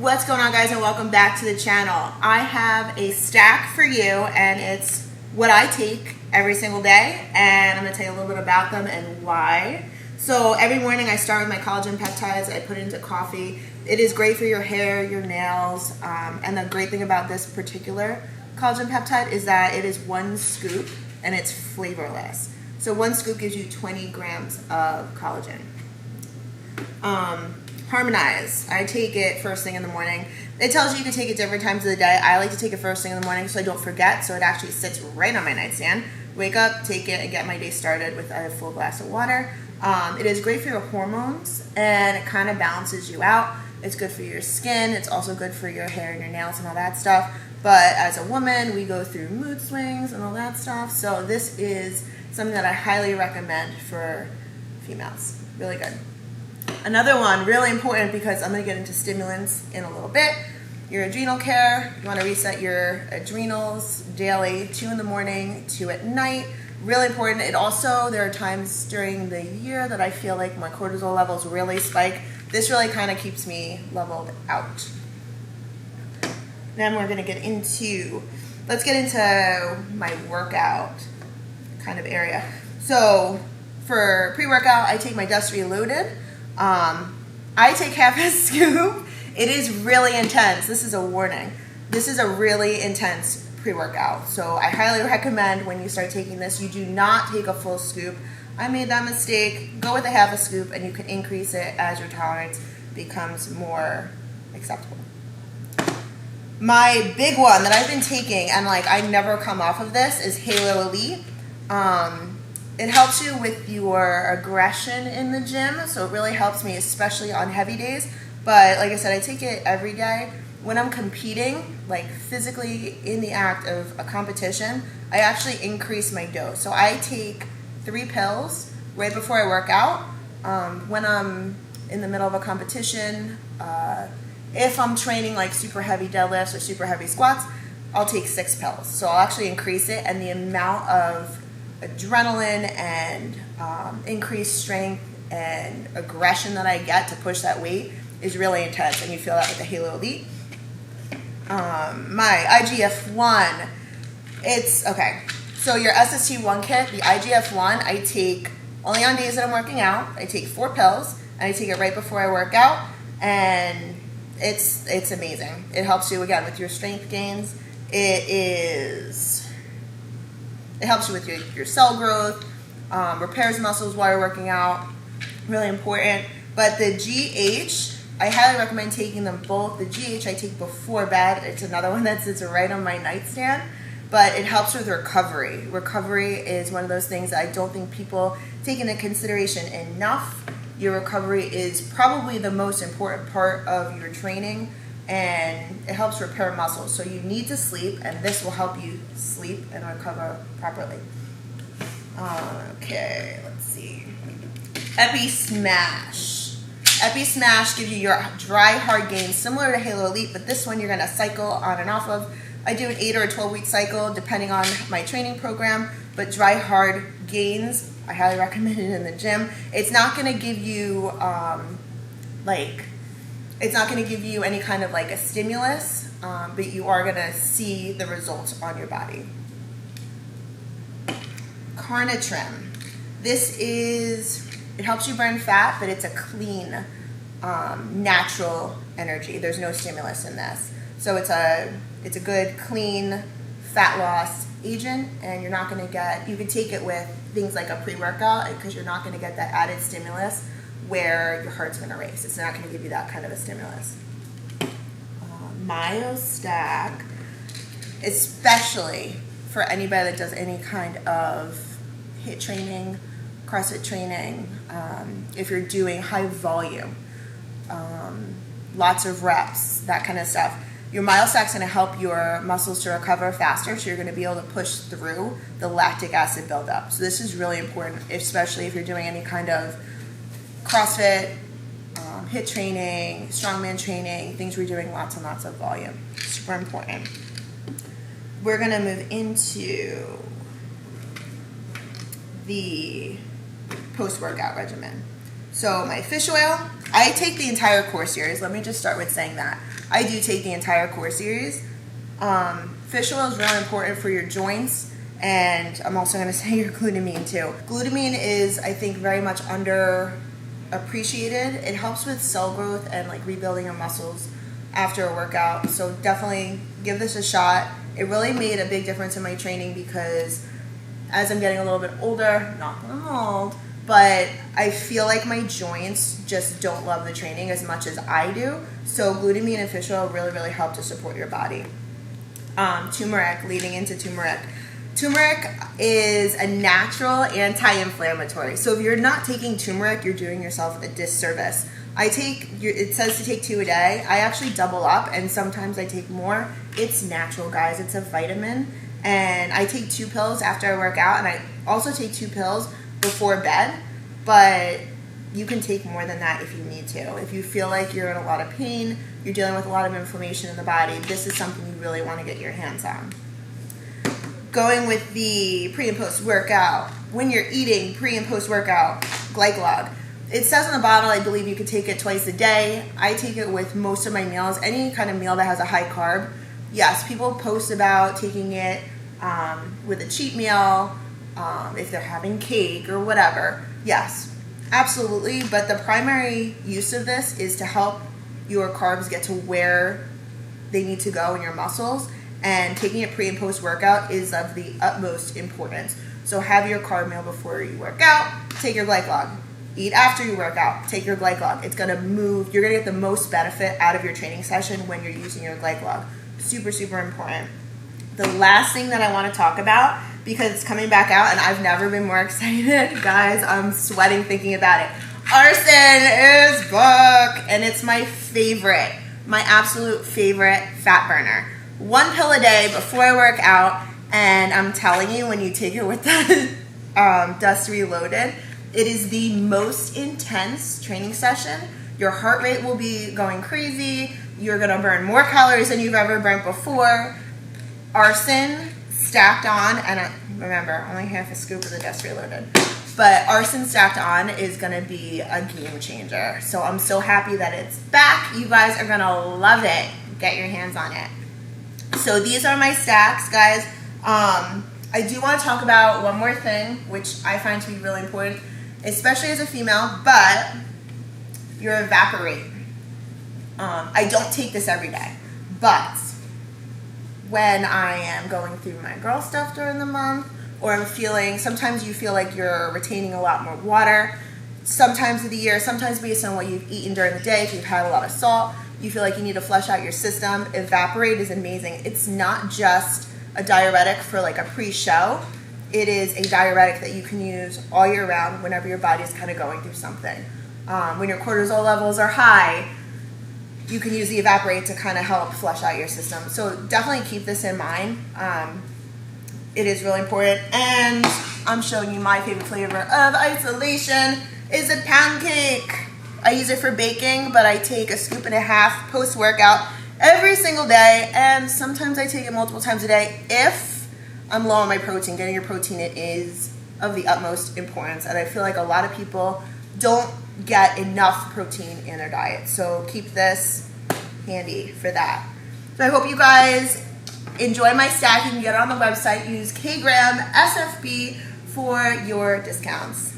What's going on, guys, and welcome back to the channel. I have a stack for you, and it's what I take every single day, and I'm going to tell you a little bit about them and why. So every morning I start with my collagen peptides. I put it into coffee. It is great for your hair, your nails, and the great thing about this particular collagen peptide is that it is one scoop and it's flavorless. So one scoop gives you 20 grams of collagen. Harmonize. I take it first thing in the morning. It tells you can take it different times of the day. I like to take it first thing in the morning so I don't forget, so it actually sits right on my nightstand. Wake up, take it, and get my day started with a full glass of water. It is great for your hormones, and it kind of balances you out. It's good for your skin. It's also good for your hair and your nails and all that stuff. But as a woman, we go through mood swings and all that stuff. So this is something that I highly recommend for females. Really good. Another one, really important, because I'm going to get into stimulants in a little bit. Your adrenal care. You want to reset your adrenals daily, 2 in the morning, 2 at night. Really important. It also, there are times during the year that I feel like my cortisol levels really spike. This really kind of keeps me leveled out. Then we're going to get into, let's get into my workout kind of area. So for pre-workout, I take my Dust Reloaded. I take half a scoop. It is really intense. This is a warning. This is a really intense pre-workout. So I highly recommend when you start taking this, you do not take a full scoop. I made that mistake. Go with a half a scoop, and you can increase it as your tolerance becomes more acceptable. My big one that I've been taking, and like I never come off of this, is Halo Elite. It helps you with your aggression in the gym, so it really helps me, especially on heavy days. But like I said, I take it every day. When I'm competing, like physically in the act of a competition, I actually increase my dose. So I take 3 pills right before I work out. When I'm in the middle of a competition, if I'm training like super heavy deadlifts or super heavy squats, I'll take 6 pills. So I'll actually increase it, and the amount of adrenaline and increased strength and aggression that I get to push that weight is really intense, and you feel that with the Halo Elite. My IGF-1, it's okay. So your SST1 kit, the IGF-1, I take only on days that I'm working out. I take 4 pills, and I take it right before I work out, and it's amazing. It helps you again with your strength gains. It helps you with your cell growth, repairs muscles while you're working out, really important. But the GH, I highly recommend taking them both. The GH I take before bed. It's another one that sits right on my nightstand, but it helps with recovery. Recovery is one of those things that I don't think people take into consideration enough. Your recovery is probably the most important part of your training, and it helps repair muscles. So you need to sleep, and this will help you sleep and recover properly. Okay, let's see. Epi Smash. Epi Smash gives you your dry hard gains similar to Halo Elite, but this one you're going to cycle on and off of. I do an 8 or a 12-week cycle depending on my training program, but dry hard gains, I highly recommend it in the gym. It's not going to give you it's not going to give you any kind of like a stimulus, but you are going to see the results on your body. Carnitrim. It helps you burn fat, but it's a clean, natural energy. There's no stimulus in this. So it's a good, clean fat loss agent, and you're not going to get, you can take it with things like a pre-workout because you're not going to get that added stimulus where your heart's going to race. It's not going to give you that kind of a stimulus. MyoStack, especially for anybody that does any kind of HIIT training, CrossFit training, if you're doing high volume, lots of reps, that kind of stuff. Your MyoStack's going to help your muscles to recover faster, so you're going to be able to push through the lactic acid buildup. So this is really important, especially if you're doing any kind of CrossFit, HIIT training, strongman training, things where you're doing lots and lots of volume. Super important. We're going to move into the post-workout regimen. So my fish oil, I take the entire core series. Let me just start with saying that. I do take the entire core series. Fish oil is really important for your joints, and I'm also going to say your glutamine too. Glutamine is, I think, very much underappreciated. It helps with cell growth and like rebuilding your muscles after a workout. So definitely give this a shot. It really made a big difference in my training because as I'm getting a little bit older, not that I'm old, but I feel like my joints just don't love the training as much as I do. So glutamine and fish oil really, really help to support your body. Turmeric, leading into turmeric. Turmeric is a natural anti-inflammatory. So if you're not taking turmeric, you're doing yourself a disservice. It says to take 2 a day. I actually double up, and sometimes I take more. It's natural, guys. It's a vitamin. And I take 2 pills after I work out, and I also take 2 pills before bed. But you can take more than that if you need to. If you feel like you're in a lot of pain, you're dealing with a lot of inflammation in the body, this is something you really want to get your hands on. Going with the pre and post workout, when you're eating pre and post workout, glycolog. It says on the bottle, I believe you could take it twice a day. I take it with most of my meals, any kind of meal that has a high carb. Yes, people post about taking it with a cheat meal, if they're having cake or whatever. Yes, absolutely. But the primary use of this is to help your carbs get to where they need to go in your muscles. And taking it pre and post workout is of the utmost importance. So have your carb meal before you work out, take your glycolog. Eat after you work out, take your glycolog. It's gonna move, you're gonna get the most benefit out of your training session when you're using your glycolog. Super, super important. The last thing that I wanna talk about, because it's coming back out and I've never been more excited, guys, I'm sweating thinking about it. Arsen is back, and it's my favorite, my absolute favorite fat burner. 1 pill a day before I work out, and I'm telling you, when you take it with the Dust Reloaded, it is the most intense training session. Your heart rate will be going crazy. You're gonna burn more calories than you've ever burnt before. Arsen stacked on, and remember, only half a scoop of the Dust Reloaded. But Arsen stacked on is gonna be a game changer. So I'm so happy that it's back. You guys are gonna love it. Get your hands on it. So these are my stacks, guys. I do want to talk about one more thing, which I find to be really important, especially as a female, but your evaporate. I don't take this every day, but when I am going through my girl stuff during the month, or I'm feeling, sometimes you feel like you're retaining a lot more water, sometimes of the year, sometimes based on what you've eaten during the day, if you've had a lot of salt, you feel like you need to flush out your system. Evaporate is amazing. It's not just a diuretic for like a pre-show. It is a diuretic that you can use all year round whenever your body's kind of going through something. When your cortisol levels are high, you can use the Evaporate to kind of help flush out your system. So definitely keep this in mind. It is really important. And I'm showing you my favorite flavor of isolation is a pound cake. I use it for baking, but I take a scoop and a half post-workout every single day, and sometimes I take it multiple times a day if I'm low on my protein. Getting your protein is of the utmost importance, and I feel like a lot of people don't get enough protein in their diet, so keep this handy for that. So I hope you guys enjoy my stack. You can get it on the website. Use KGramSFB for your discounts.